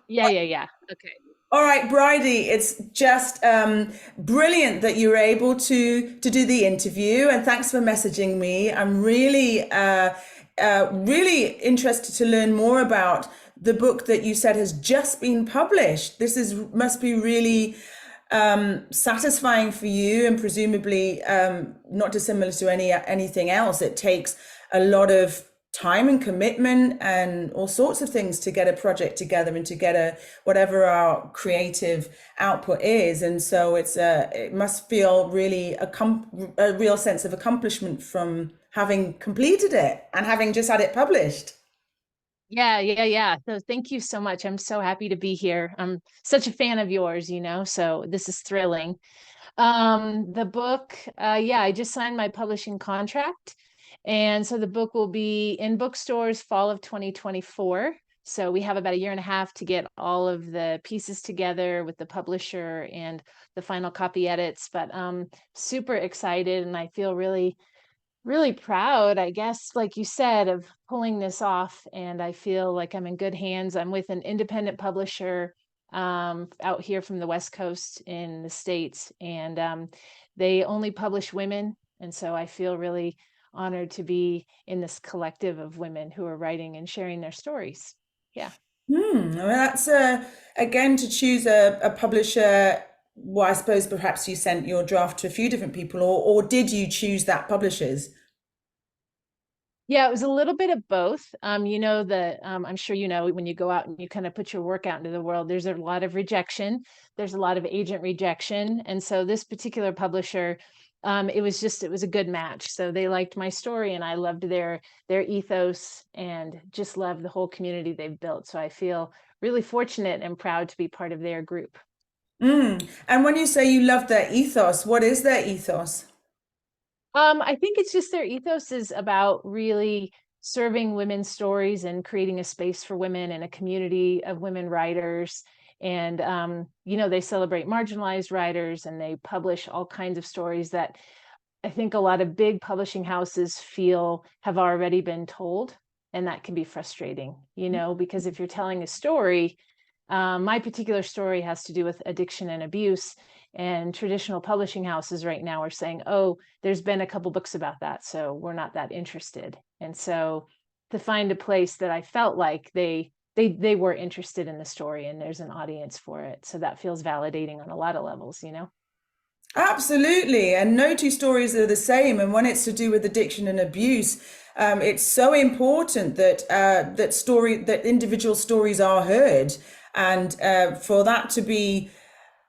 Yeah. Okay. All right, Bridey, it's just brilliant that you were able to do the interview, and thanks for messaging me. I'm really interested to learn more about the book that you said has just been published. This is must be really satisfying for you, and presumably not dissimilar to anything else. It takes a lot of time and commitment and all sorts of things to get a project together and to get a whatever our creative output is. And so it must feel really a real sense of accomplishment from having completed it and having just had it published. Yeah. So thank you so much. I'm so happy to be here. I'm such a fan of yours, so this is thrilling. The book, yeah, I just signed my publishing contract. And so the book will be in bookstores fall of 2024. So we have about a year and a half to get all of the pieces together with the publisher and the final copy edits. But super excited, and I feel really proud, I guess, like you said, of pulling this off. And I feel like I'm in good hands. I'm with an independent publisher out here from the West Coast in the States, and they only publish women. And so I feel really honored to be in this collective of women who are writing and sharing their stories. Yeah. Well, that's again to choose a publisher. Well, I suppose perhaps you sent your draft to a few different people, or did you choose that publishers? Yeah, it was a little bit of both. I'm sure when you go out and you kind of put your work out into the world, there's a lot of rejection. There's a lot of agent rejection. And so this particular publisher, it was a good match. So they liked my story, and I loved their ethos, and just loved the whole community they've built. So I feel really fortunate and proud to be part of their group. And when you say you love their ethos, what is their ethos? I think it's just their ethos is about really serving women's stories and creating a space for women and a community of women writers. And they celebrate marginalized writers, and they publish all kinds of stories that I think a lot of big publishing houses feel have already been told. And that can be frustrating, because if you're telling a story, my particular story has to do with addiction and abuse. And traditional publishing houses right now are saying, oh, there's been a couple books about that, so we're not that interested. And so to find a place that I felt like they were interested in the story and there's an audience for it. So that feels validating on a lot of levels. Absolutely. And no two stories are the same. And when it's to do with addiction and abuse, it's so important that that individual stories are heard, and for that to be,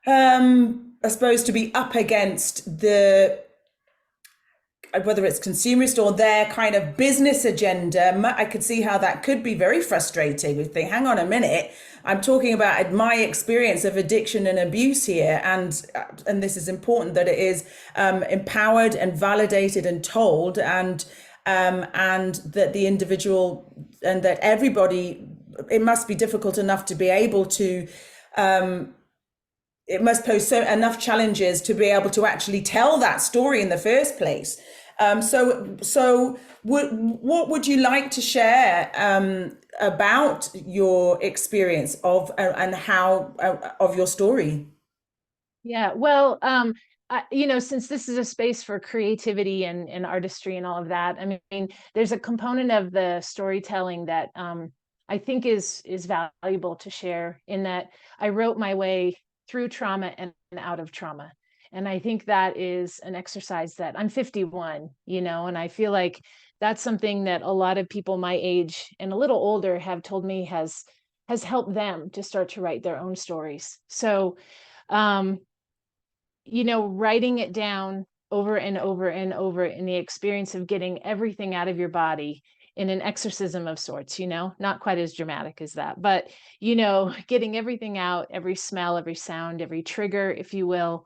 I suppose, to be up against the whether it's consumerist or their kind of business agenda. I could see how that could be very frustrating. We think, hang on a minute, I'm talking about my experience of addiction and abuse here, and this is important that it is empowered and validated and told, and that the individual and that everybody. It must be difficult enough to be able to. It must pose enough challenges to be able to actually tell that story in the first place. What would you like to share about your experience of and how of your story? Yeah, well, since this is a space for creativity and artistry and all of that, I mean, there's a component of the storytelling that I think is valuable to share, in that I wrote my way through trauma and out of trauma. And I think that is an exercise that I'm 51, and I feel like that's something that a lot of people my age and a little older have told me has helped them to start to write their own stories. So um, writing it down over and over and over in the experience of getting everything out of your body in an exorcism of sorts, not quite as dramatic as that, but, getting everything out, every smell, every sound, every trigger, if you will,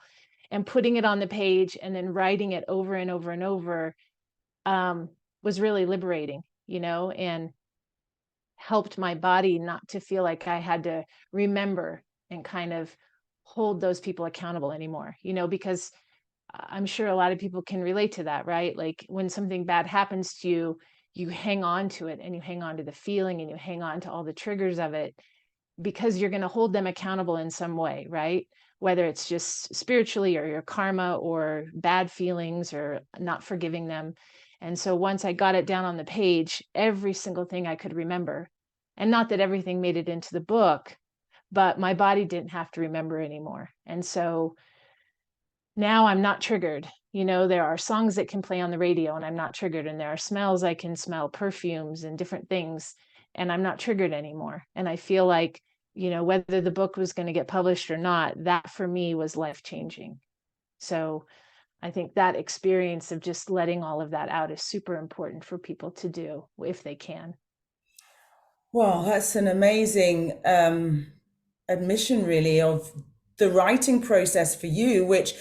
and putting it on the page and then writing it over and over and over um, was really liberating, and helped my body not to feel like I had to remember and kind of hold those people accountable anymore, because I'm sure a lot of people can relate to that, right? Like when something bad happens to you, you hang on to it, and you hang on to the feeling, and you hang on to all the triggers of it. because you're going to hold them accountable in some way, right? Whether it's just spiritually or your karma or bad feelings or not forgiving them. And so once I got it down on the page, every single thing I could remember, and not that everything made it into the book, but my body didn't have to remember anymore. And so now I'm not triggered. You know, there are songs that can play on the radio and I'm not triggered. And there are smells I can smell, perfumes and different things, and I'm not triggered anymore. And I feel like, you know, whether the book was going to get published or not, that for me was life changing. So I think that experience of just letting all of that out is super important for people to do if they can. Well, that's an amazing admission, really, of the writing process for you, which,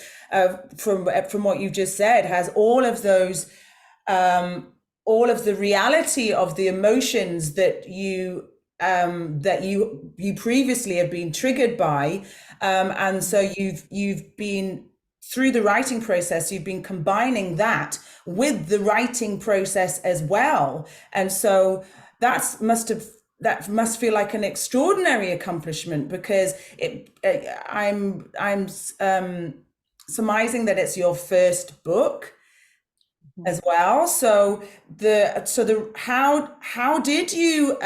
from what you just said, has all of those, all of the reality of the emotions that you previously have been triggered by, and so you've been through the writing process, you've been combining that with the writing process as well, and so that must feel like an extraordinary accomplishment, because I'm surmising that it's your first book as well. So how did you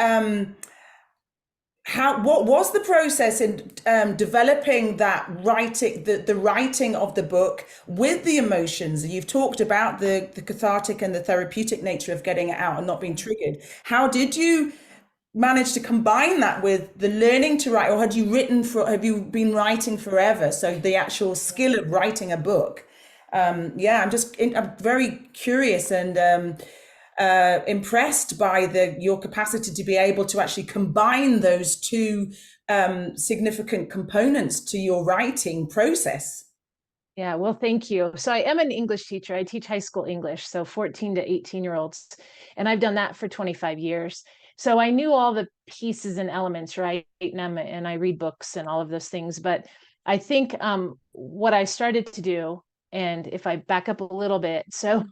what was the process in developing that writing, the writing of the book with the emotions? You've talked about the cathartic and the therapeutic nature of getting it out and not being triggered. How did you manage to combine that with the learning to write, or have you been writing forever? So the actual skill of writing a book. I'm very curious and impressed by your capacity to be able to actually combine those two significant components to your writing process. Yeah, well, thank you. So I am an English teacher. I teach high school English, so 14 to 18-year-olds, and I've done that for 25 years. So I knew all the pieces and elements, right? And I read books and all of those things. But I think what I started to do, and if I back up a little bit, so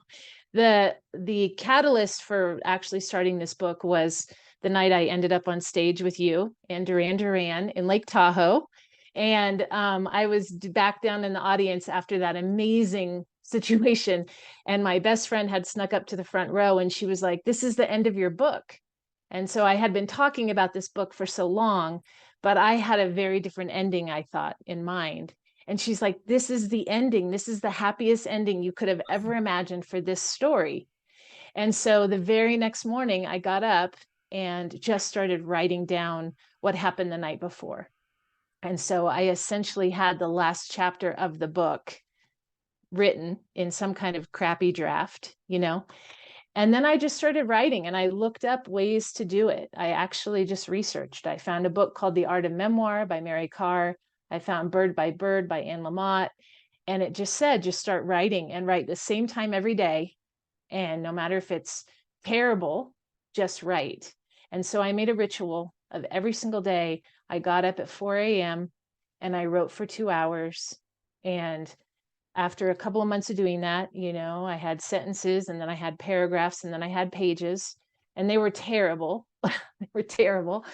the catalyst for actually starting this book was the night I ended up on stage with you and Duran in Lake Tahoe. And I was back down in the audience after that amazing situation. And my best friend had snuck up to the front row and she was like, "This is the end of your book." And so I had been talking about this book for so long, but I had a very different ending, I thought, in mind. And she's like, "This is the ending. This is the happiest ending you could have ever imagined for this story." And so the very next morning, I got up and just started writing down what happened the night before. And so I essentially had the last chapter of the book written in some kind of crappy draft, you know. And then I just started writing and I looked up ways to do it. I actually just researched. I found a book called The Art of Memoir by Mary Karr. I found Bird by Bird by Anne Lamott. And it just said, just start writing and write the same time every day. And no matter if it's terrible, just write. And so I made a ritual of every single day. I got up at 4 a.m. and I wrote for 2 hours. And after a couple of months of doing that, you know, I had sentences and then I had paragraphs and then I had pages, and they were terrible. They were terrible.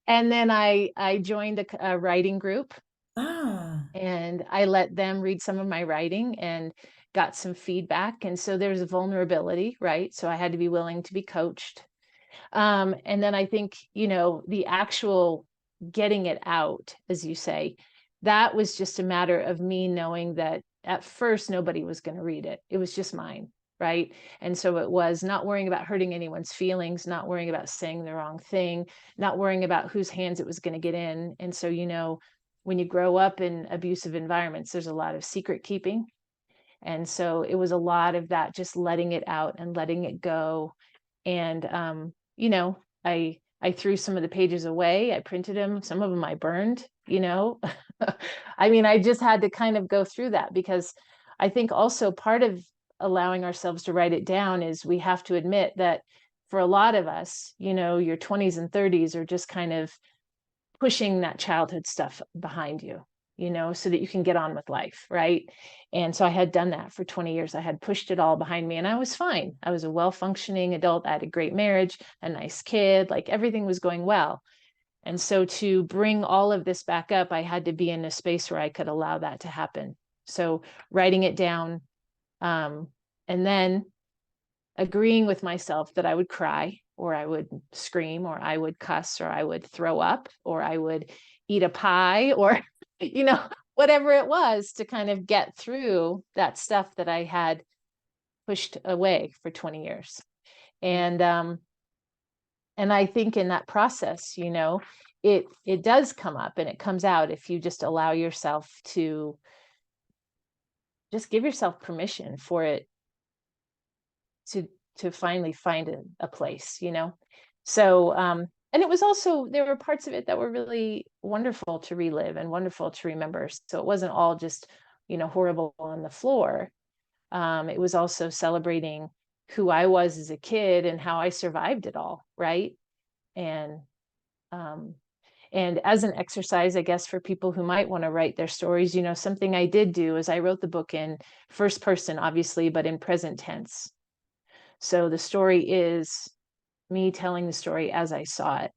And then I joined a writing group Ah. and I let them read some of my writing and got some feedback. And so there's a vulnerability, right? So I had to be willing to be coached. And then I think, you know, the actual getting it out, as you say, that was just a matter of me knowing that at first nobody was going to read it. It was just mine, right? And so it was not worrying about hurting anyone's feelings, not worrying about saying the wrong thing, not worrying about whose hands it was going to get in. And so, you know, when you grow up in abusive environments, there's a lot of secret keeping. And so it was a lot of that, just letting it out and letting it go. And you know, I threw some of the pages away. I printed them. Some of them I burned, you know. I mean, I just had to kind of go through that, because I think also part of allowing ourselves to write it down is we have to admit that for a lot of us, you know, your 20s and 30s are just kind of pushing that childhood stuff behind you, you know, so that you can get on with life, right? And so I had done that for 20 years. I had pushed it all behind me and I was fine. I was a well-functioning adult. I had a great marriage, a nice kid, like everything was going well. And so to bring all of this back up, I had to be in a space where I could allow that to happen. So writing it down, and then agreeing with myself that I would cry, or I would scream, or I would cuss, or I would throw up, or I would eat a pie, or, whatever it was to kind of get through that stuff that I had pushed away for 20 years. And I think in that process, it does come up and it comes out if you just allow yourself to just give yourself permission for it to finally find a place. So and it was also, there were parts of it that were really wonderful to relive and wonderful to remember. So it wasn't all just horrible on the floor. It was also celebrating who I was as a kid and how I survived it all, right? And as an exercise, I guess, for people who might want to write their stories, something I did do is I wrote the book in first person, obviously, but in present tense. So the story is me telling the story as I saw it.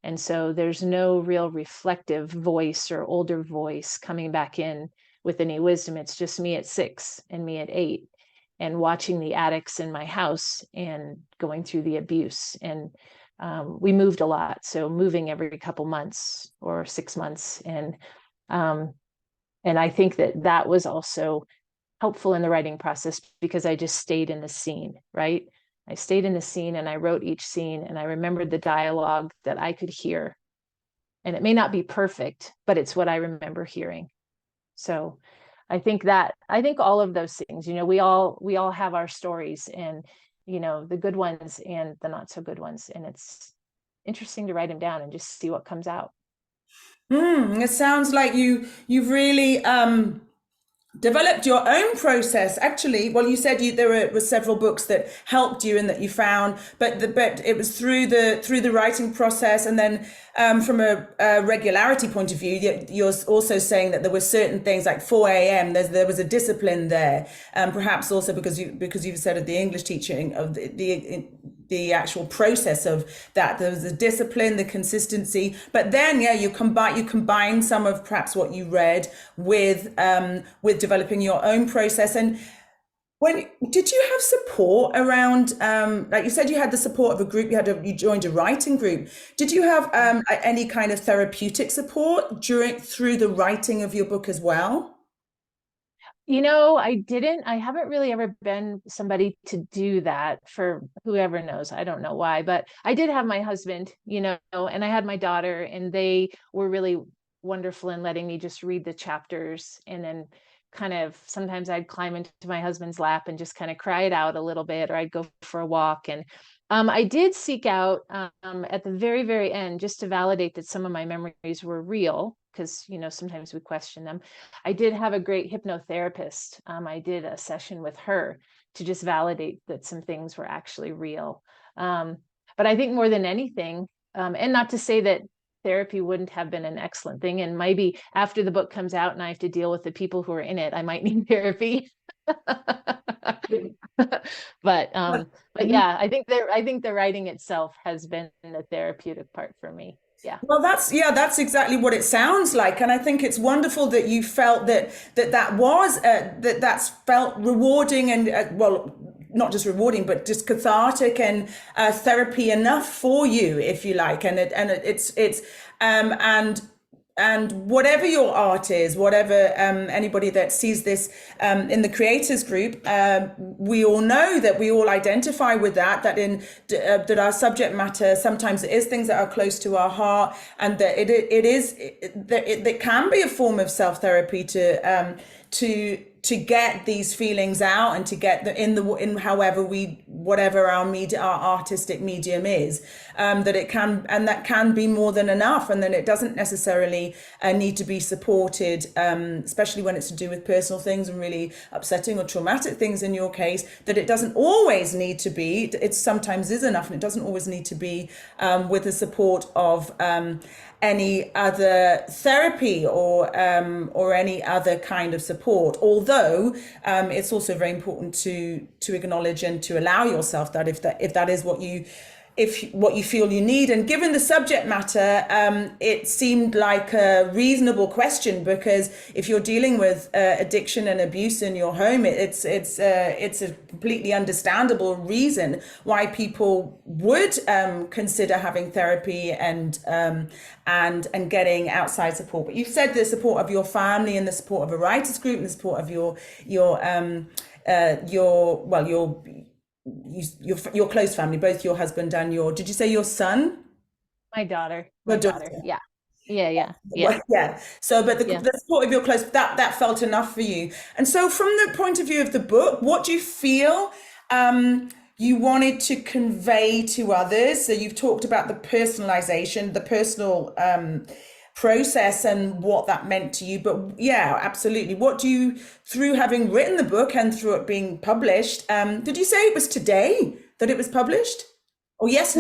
And so there's no real reflective voice or older voice coming back in with any wisdom. It's just me at 6 and me at 8 and watching the addicts in my house and going through the abuse. And we moved a lot. So moving every couple months or 6 months. And I think that was also helpful in the writing process because I just stayed in the scene, right? I stayed in the scene and I wrote each scene and I remembered the dialogue that I could hear. And it may not be perfect, but it's what I remember hearing. So I think all of those things, we all have our stories and, the good ones and the not so good ones. And it's interesting to write them down and just see what comes out. It sounds like you've really developed your own process. Actually, well, you said there were several books that helped you and that you found, but it was through the writing process, and then from a regularity point of view, you're also saying that there were certain things like 4 a.m. There was a discipline there, perhaps also because you've said of the English teaching of the actual process of that. There was the discipline, the consistency, but then you combine some of perhaps what you read with developing your own process. And did you have support around, like you said, you had the support of a group, you joined a writing group. Did you have any kind of therapeutic support through the writing of your book as well? I haven't really ever been somebody to do that for whoever knows. I don't know why, but I did have my husband, and I had my daughter, and they were really wonderful in letting me just read the chapters. And then kind of sometimes I'd climb into my husband's lap and just kind of cry it out a little bit, or I'd go for a walk. And I did seek out at the very, very end, just to validate that some of my memories were real, because sometimes we question them. I did have a great hypnotherapist. I did a session with her to just validate that some things were actually real. But I think more than anything, and not to say that therapy wouldn't have been an excellent thing, and maybe after the book comes out and I have to deal with the people who are in it, I might need therapy. But yeah, I think the writing itself has been the therapeutic part for me. Yeah. Well, that's exactly what it sounds like, and I think it's wonderful that you felt that's felt rewarding and well, not just rewarding, but just cathartic and therapy enough for you, if you like, and whatever your art is, whatever anybody that sees this in the creators group, we all know that we all identify with that our subject matter sometimes it is things that are close to our heart, and that it can be a form of self-therapy to get these feelings out and to get in whatever our artistic medium is, that can be more than enough, and then it doesn't necessarily need to be supported, especially when it's to do with personal things and really upsetting or traumatic things in your case, that it doesn't always need to be. It sometimes is enough, and it doesn't always need to be with the support of any other therapy or any other kind of support. Although it's also very important to acknowledge and to allow yourself that if that is what you if what you feel you need. And given the subject matter, it seemed like a reasonable question, because if you're dealing with addiction and abuse in your home, it's a completely understandable reason why people would consider having therapy and getting outside support. But you said the support of your family and the support of a writers group and the support of your close family, both your husband and did you say your son? My daughter, Your my daughter. daughter. Yeah. Yeah. Well, yeah. So, but Yeah. the support of your close, that felt enough for you. And so, from the point of view of the book, what do you feel you wanted to convey to others? So, you've talked about the personalization, the personal process, and what that meant to you. But yeah, absolutely. What do you, through having written the book and through it being published, did you say it was today that it was published? Oh, yes.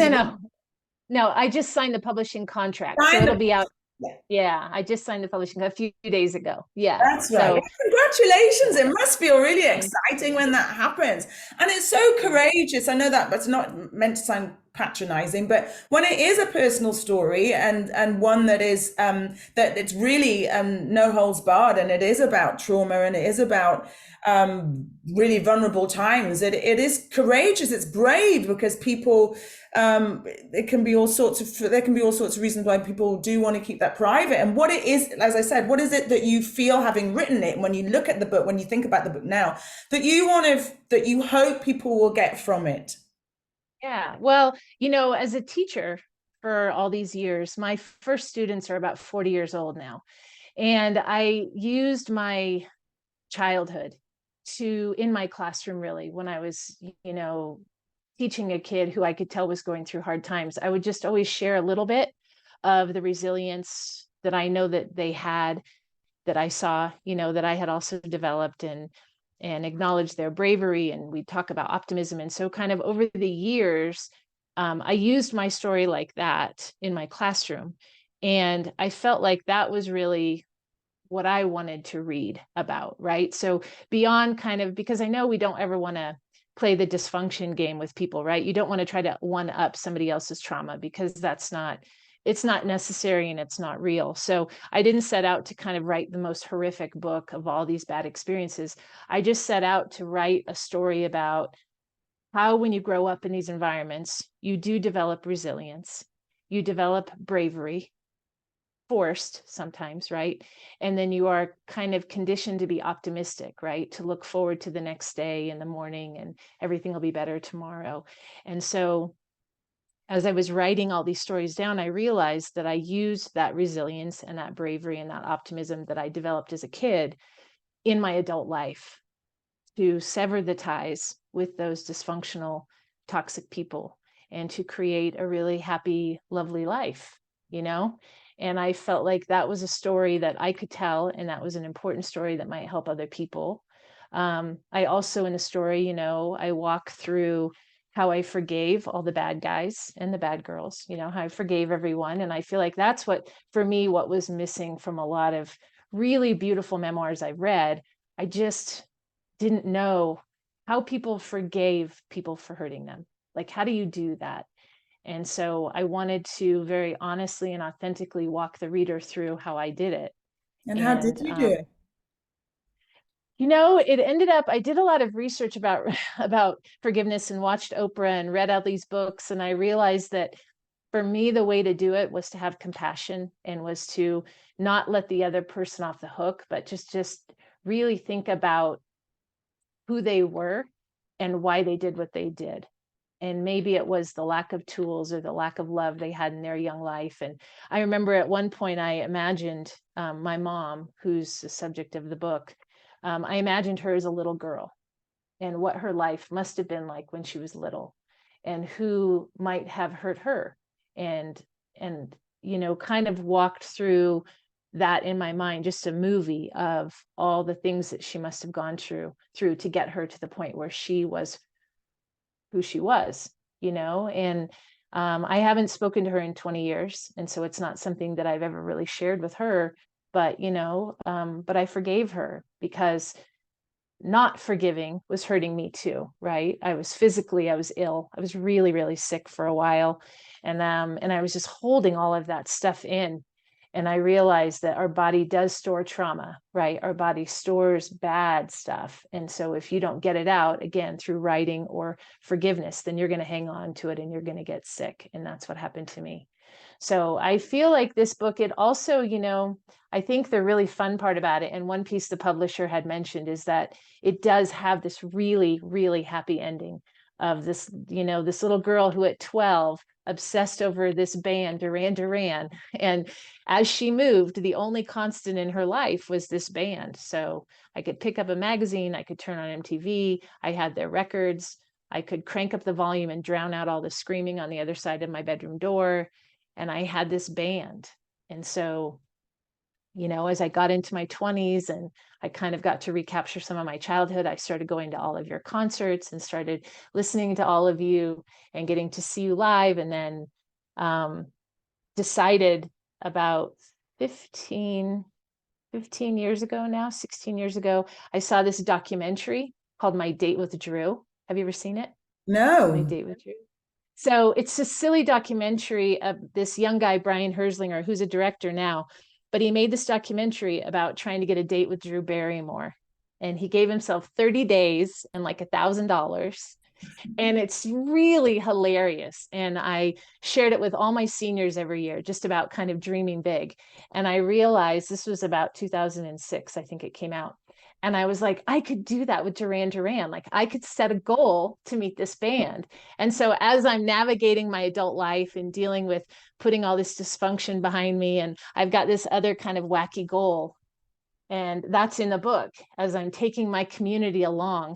No, I just signed the publishing contract, so it'll be out. Yeah. Yeah, I just signed the publishing a few days ago. Yeah. That's right. So Congratulations. It must feel really exciting when that happens. And it's so courageous. I know that, but it's not meant to sound patronizing, but when it is a personal story and one that is that it's really no holds barred, and it is about trauma, and it is about really vulnerable times, it is courageous, it's brave, because people there can be all sorts of reasons why people do want to keep that private. And what it is, as I said, what is it that you feel, having written it, when you look at the book, when you think about the book now, that you hope people will get from it? yeah, well, as a teacher for all these years, my first students are about 40 years old now. And I used my childhood in my classroom, really, when I was, teaching a kid who I could tell was going through hard times. I would just always share a little bit of the resilience that I know that they had, that I saw, that I had also developed, and acknowledge their bravery. And we talk about optimism. And so kind of over the years, I used my story like that in my classroom. And I felt like that was really what I wanted to read about, right? So beyond kind of, because I know we don't ever want to play the dysfunction game with people, right? You don't want to try to one up somebody else's trauma, because it's not necessary and it's not real. So I didn't set out to kind of write the most horrific book of all these bad experiences. I just set out to write a story about how, when you grow up in these environments, you do develop resilience, you develop bravery, forced sometimes, right? And then you are kind of conditioned to be optimistic, right? To look forward to the next day in the morning, and everything will be better tomorrow. And so as I was writing all these stories down, I realized that I used that resilience and that bravery and that optimism that I developed as a kid in my adult life to sever the ties with those dysfunctional, toxic people, and to create a really happy, lovely life, And I felt like that was a story that I could tell, and that was an important story that might help other people. I also, in the story, I walk through how I forgave all the bad guys and the bad girls, how I forgave everyone. And I feel like that's for me, what was missing from a lot of really beautiful memoirs I read. I just didn't know how people forgave people for hurting them. Like, how do you do that? And so I wanted to very honestly and authentically walk the reader through how I did it. And how did you do it? It ended up, I did a lot of research about about forgiveness, and watched Oprah and read all these books. And I realized that for me, the way to do it was to have compassion, and was to not let the other person off the hook, but just really think about who they were and why they did what they did. And maybe it was the lack of tools or the lack of love they had in their young life. And I remember at one point I imagined my mom, who's the subject of the book, I imagined her as a little girl, and what her life must have been like when she was little, and who might have hurt her, and kind of walked through that in my mind, just a movie of all the things that she must have gone through to get her to the point where she was who she was, and I haven't spoken to her in 20 years. And so it's not something that I've ever really shared with her, but, but I forgave her, because not forgiving was hurting me too, right? I was ill. I was really, really sick for a while. And I was just holding all of that stuff in. And I realized that our body does store trauma, right? Our body stores bad stuff. And so if you don't get it out, again, through writing or forgiveness, then you're going to hang on to it and you're going to get sick. And that's what happened to me. So I feel like this book, it also, I think the really fun part about it, and one piece the publisher had mentioned, is that it does have this really, really happy ending of this, this little girl who at 12 obsessed over this band, Duran Duran. And as she moved, the only constant in her life was this band. So I could pick up a magazine, I could turn on MTV, I had their records, I could crank up the volume and drown out all the screaming on the other side of my bedroom door. And I had this band. And so, as I got into my 20s and I kind of got to recapture some of my childhood, I started going to all of your concerts and started listening to all of you and getting to see you live. And then decided about 15 years ago now, 16 years ago, I saw this documentary called My Date with Drew. Have you ever seen it? My No. Date with Drew. So it's a silly documentary of this young guy, Brian Herzlinger, who's a director now, but he made this documentary about trying to get a date with Drew Barrymore. And he gave himself 30 days and like $1,000. And it's really hilarious. And I shared it with all my seniors every year, just about kind of dreaming big. And I realized this was about 2006, I think it came out. And I was like, I could do that with Duran Duran. Like I could set a goal to meet this band. And so as I'm navigating my adult life and dealing with putting all this dysfunction behind me, and I've got this other kind of wacky goal, and that's in the book as I'm taking my community along,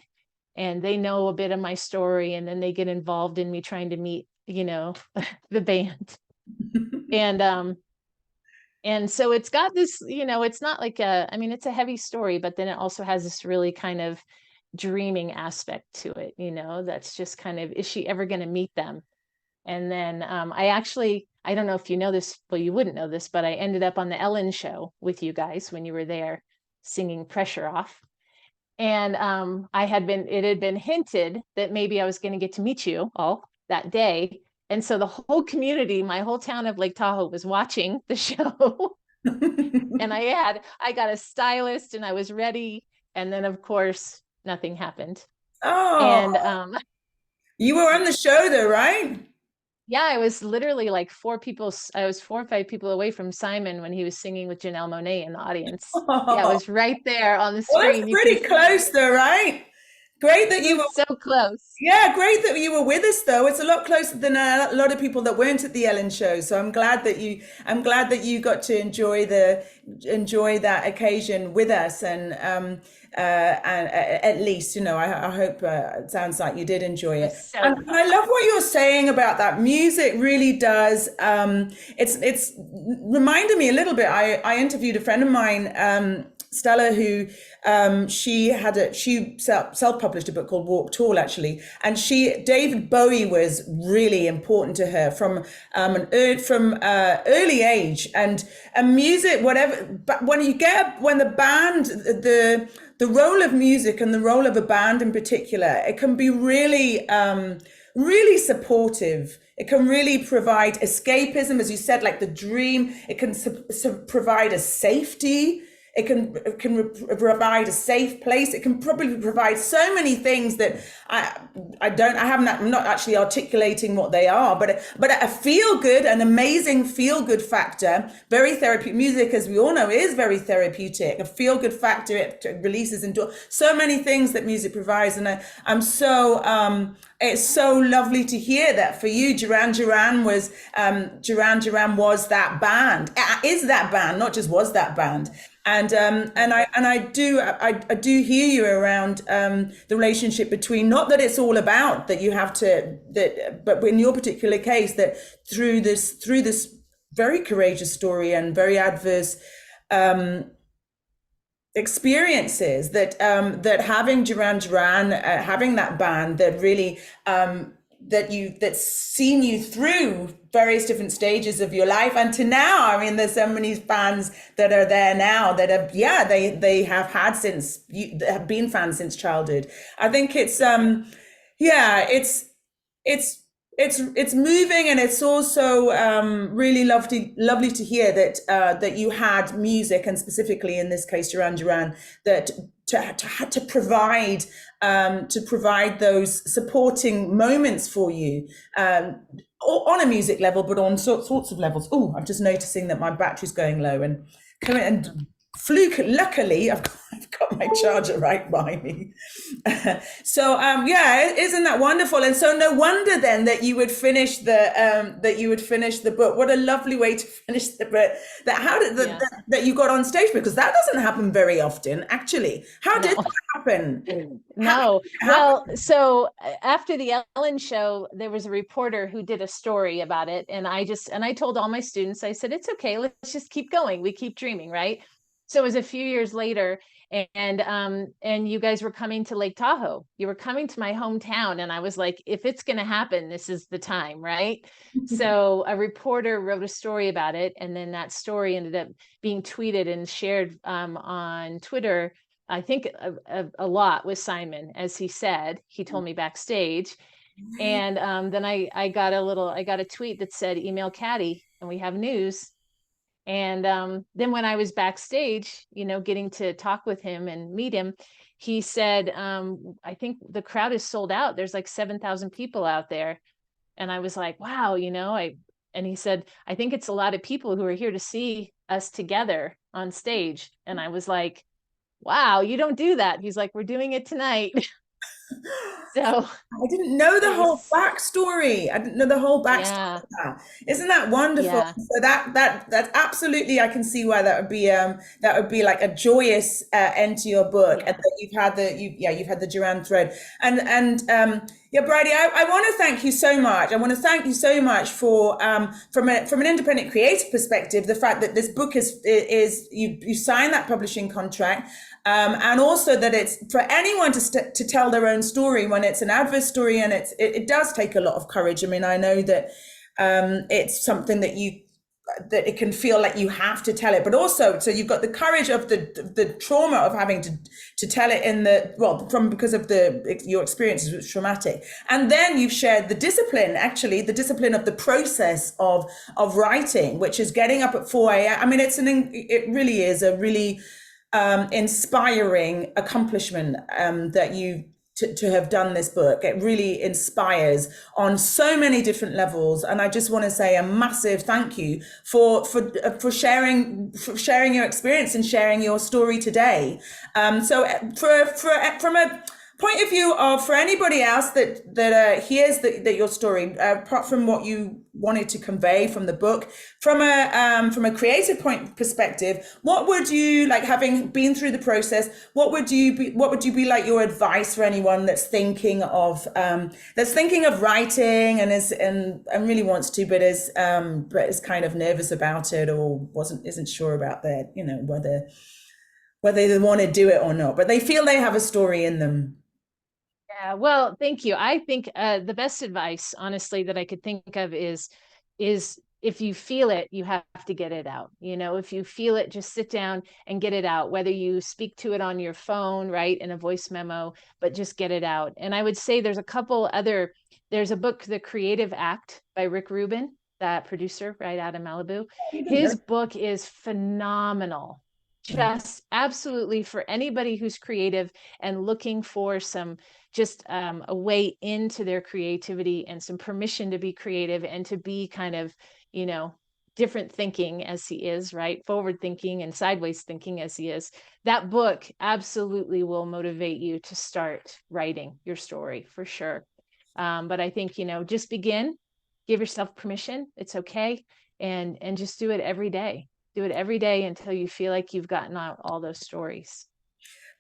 and they know a bit of my story, and then they get involved in me trying to meet, the band. And so it's got this, it's not like it's a heavy story, but then it also has this really kind of dreaming aspect to it, that's just kind of, is she ever going to meet them? And then I don't know if you know this, well, you wouldn't know this, but I ended up on the Ellen show with you guys when you were there singing Pressure Off. And it had been hinted that maybe I was going to get to meet you all that day. And so the whole community, my whole town of Lake Tahoe, was watching the show. And I got a stylist and I was ready. And then of course, nothing happened. Oh, And you were on the show though, right? yeah, I was literally like I was 4 or 5 people away from Simon when he was singing with Janelle Monáe in the audience. Yeah, I Oh, was right there on the well, that's screen. You can pretty see close though, right? Great that it you was were. so close. Yeah, great that you were with us though. It's a lot closer than a lot of people that weren't at the Ellen show. So I'm glad that you got to enjoy that occasion with us. And at least, I hope it sounds like you did enjoy It it. was so And I love what you're saying about that. Music really does. It's reminded me a little bit. I interviewed a friend of mine, Stella, who she self-published a book called Walk Tall, actually, and David Bowie was really important to her from early age, and music, whatever. But when the band, the role of music and the role of a band in particular, it can be really really supportive. It can really provide escapism, as you said, like the dream. It can provide a safety. It can provide a safe place. It can probably provide so many things that I'm not actually articulating what they are, but a feel good, an amazing feel good factor, very therapeutic. Music, as we all know, is very therapeutic. A feel good factor, it releases into so many things that music provides, and it's so lovely to hear that for you. Duran Duran was that band, is that band, not just was that band. And I do hear you around the relationship between, not that it's all about that you have to, but in your particular case, that through this very courageous story and very adverse experiences, that having Duran Duran, having that band that really that's seen you through various different stages of your life and to now. I mean, there's so many fans that are there now that have, yeah, they have had since you have been fans since childhood. I think it's yeah, it's it's moving, and it's also really lovely to hear that that you had music, and specifically in this case Duran, that to provide those supporting moments for you, on a music level, but on sorts of levels. Oh, I'm just noticing that my battery's going low, and luckily I've got my charger right by me. So yeah, isn't that wonderful? And so no wonder then that you would finish the book. What a lovely way to finish the book. That you got on stage, because that doesn't happen very often, actually. How did that happen? No. Well, so after the Ellen show, there was a reporter who did a story about it, and I told all my students, I said, it's okay, let's just keep going. We keep dreaming, right? So it was a few years later, and you guys were coming to Lake Tahoe. You were coming to my hometown, and I was like, if it's going to happen, this is the time, right? So a reporter wrote a story about it, and then that story ended up being tweeted and shared on Twitter. I think a lot with Simon, as he said. He told me backstage, and then I got a tweet that said, email Caddy and we have news. And then when I was backstage, getting to talk with him and meet him, he said, I think the crowd is sold out. There's like 7,000 people out there. And I was like, wow, and he said, I think it's a lot of people who are here to see us together on stage. And I was like, wow, you don't do that. He's like, we're doing it tonight. So I didn't know the whole backstory. I didn't know the whole backstory. Yeah. Isn't that wonderful? Yeah. So that's absolutely, I can see why that would be like a joyous end to your book, and that you've had the Duran thread, and yeah, Bridey, I want to thank you so much. I want to thank you so much for from an independent creative perspective, the fact that this book is you signed that publishing contract. And also that it's for anyone to tell their own story when it's an adverse story, and it does take a lot of courage. I mean, I know that it's something that it can feel like you have to tell it, but also so you've got the courage of the trauma of having to tell it because of your experiences, which was traumatic, and then you've shared the discipline of the process of writing, which is getting up at 4 a.m. I mean, it really is a really inspiring accomplishment that you to have done this book. It really inspires on so many different levels, and I just want to say a massive thank you for sharing your experience and sharing your story today. So from a point of view of for anybody else that hears your story, apart from what you wanted to convey from the book, from a creative perspective, what would you like, having been through the process, what would you be like your advice for anyone that's thinking of writing and really wants to, but is kind of nervous about it, or isn't sure about that, whether they want to do it or not, but they feel they have a story in them? Yeah, well, thank you. I think the best advice, honestly, that I could think of is if you feel it, you have to get it out. If you feel it, just sit down and get it out, whether you speak to it on your phone, right, in a voice memo, but just get it out. And I would say there's a book, The Creative Act by Rick Rubin, that producer right out of Malibu. His book is phenomenal. Just absolutely for anybody who's creative and looking for some a way into their creativity and some permission to be creative and to be kind of, different thinking as he is, right? Forward thinking and sideways thinking as he is. That book absolutely will motivate you to start writing your story for sure. But I think, just begin, give yourself permission. It's okay. And just do it every day. Do it every day until you feel like you've gotten out all those stories.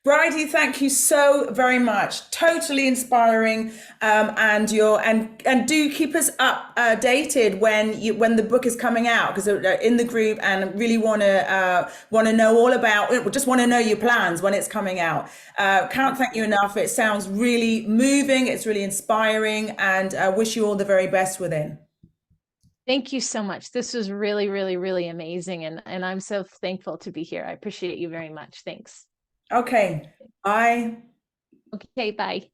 Bridey, thank you so very much. Totally inspiring, and do keep us updated when the book is coming out, because in the group, and really want to know all about. Just want to know your plans when it's coming out. Can't thank you enough. It sounds really moving. It's really inspiring, and wish you all the very best within. Thank you so much. This was really, really, really amazing, and I'm so thankful to be here. I appreciate you very much. Thanks. Okay, bye. Okay, bye.